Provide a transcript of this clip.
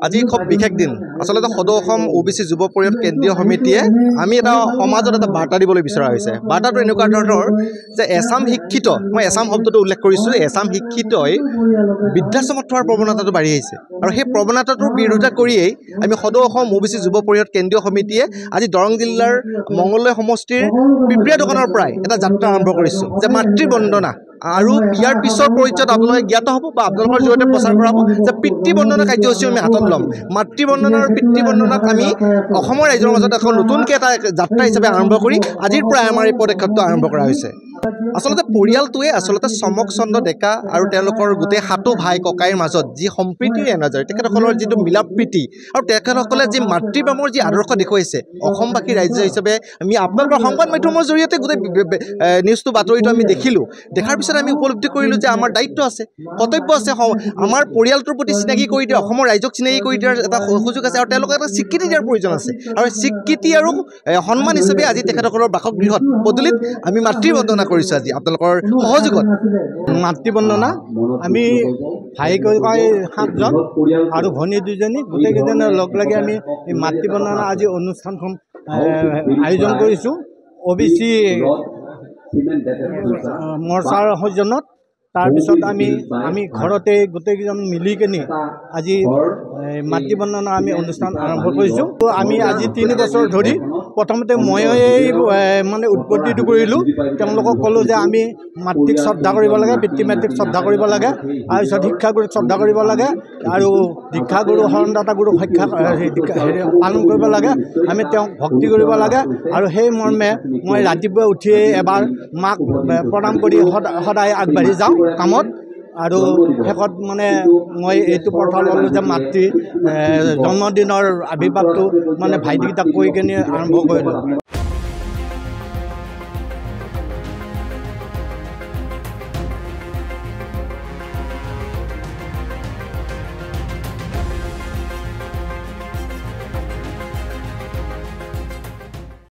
আজি খুব বিশেষ দিন আসলে সদৌ অসম ওবিচি যুৱ পৰিষদ কেন্দ্ৰীয় সমিতিয়ে আমি এটা সমাজত এটা বাৰ্তা দিবলৈ বিচৰা হৈছে। বাৰ্তাটো এনেকুৱা ধৰণৰ যে এছাম শিক্ষিত, মই এছাম শব্দটো উল্লেখ কৰিছোঁ, এছাম শিক্ষিতই বৃদ্ধাশ্ৰমত থোৱাৰ প্ৰৱণতাটো বাঢ়ি আহিছে আৰু সেই প্ৰৱণতাটোৰ বিৰোধিতা কৰিয়েই আমি সদৌ অসম ওবিচি যুৱ পৰিষদ কেন্দ্ৰীয় সমিতিয়ে আজি দৰং জিলাৰ মংগলদৈ সমষ্টিৰ পিপৰীয়া দোকানৰ পৰাই এটা যাত্ৰা আৰম্ভ কৰিছোঁ যে মাতৃ বন্দনা আৰু ইয়াৰ পিছৰ পৰ্যায়ত আপোনালোকে জ্ঞাত হ'ব বা আপোনালোকৰ জৰিয়তে প্ৰচাৰ কৰা হ'ব যে পিতৃ বন্দনা কাৰ্যসূচী আমি হাতত ল'ম। মাতৃ বন্দনা আৰু পিতৃ বন্দনাক আমি অসমৰ ৰাইজৰ মাজত এখন নতুনকৈ এটা যাত্ৰা হিচাপে আৰম্ভ কৰি আজিৰ পৰাই আমাৰ এই পদক্ষেপটো আৰম্ভ কৰা হৈছে। আচলতে পৰিয়ালটোৱে আচলতে চমক চন্দ্ৰ ডেকা আৰু তেওঁলোকৰ গোটেই সাতো ভাই ককাইৰ মাজত যি সম্প্ৰীতিৰ এনাজৰী, তেখেতসকলৰ যিটো মিলা প্ৰীতি আৰু তেখেতসকলে যি মাতৃপ্ৰেমৰ যি আদৰ্শ দেখুৱাইছে, অসমবাসী ৰাজ্য হিচাপে আমি আপোনালোকৰ সংবাদ মাধ্যমৰ জৰিয়তে গোটেই নিউজটো বাতৰিটো আমি দেখিলোঁ। দেখাৰ পিছত আমি উপলব্ধি কৰিলোঁ যে আমাৰ দায়িত্ব আছে, কৰ্তব্য আছে, আমাৰ পৰিয়ালটোৰ প্ৰতি চিনাকি কৰি দিয়া, অসমৰ ৰাইজক চিনাকি কৰি দিয়াৰ এটা সুযোগ আছে আৰু তেওঁলোকক এটা স্বীকৃতি দিয়াৰ প্ৰয়োজন আছে আৰু স্বীকৃতি আৰু সন্মান হিচাপে আজি তেখেতসকলৰ বাসগৃহত পদূলিত আমি মাতৃবন্দনা কৰিছোঁ। আজি আপোনালোকৰ সহযোগত মাতৃবন্দনা আমি ভাই ককাই 7জন আৰু ভনী 2জনী গোটেইকেইজনে লগ লাগি আমি এই মাতৃবন্দনা আজি অনুষ্ঠানখন আয়োজন কৰিছোঁ OBC মৰ্চাৰ সৌজন্যত। তাৰপিছত আমি ঘৰতে গোটেইকেইজন মিলি কিনি আজি মাতৃবন্দনা আমি অনুষ্ঠান আৰম্ভ কৰিছোঁ। আমি আজি 3 বছৰ ধৰি প্ৰথমতে ময়েই মানে উৎপত্তিটো কৰিলোঁ। তেওঁলোকক ক'লোঁ যে আমি মাতৃক শ্ৰদ্ধা কৰিব লাগে, পিতৃ মাতৃক শ্ৰদ্ধা কৰিব লাগে, তাৰপিছত শিক্ষাগুৰুক শ্ৰদ্ধা কৰিব লাগে আৰু দীক্ষাগুৰু শৰণদাতা গুৰুক পালন কৰিব লাগে, আমি তেওঁক ভক্তি কৰিব লাগে। আৰু সেই মৰ্মে মই ৰাতিপুৱা উঠিয়েই এবাৰ মাক প্ৰণাম কৰি সদায় আগবাঢ়ি যাওঁ কামত। আৰু শেষত মানে মই এইটো প্ৰথা ল'লোঁ যে মাতৃ জন্মদিনৰ আৱিৰ্ভাৱটো মানে ভাইটিকেইটাক কৈ কিনে আৰম্ভ কৰিলোঁ।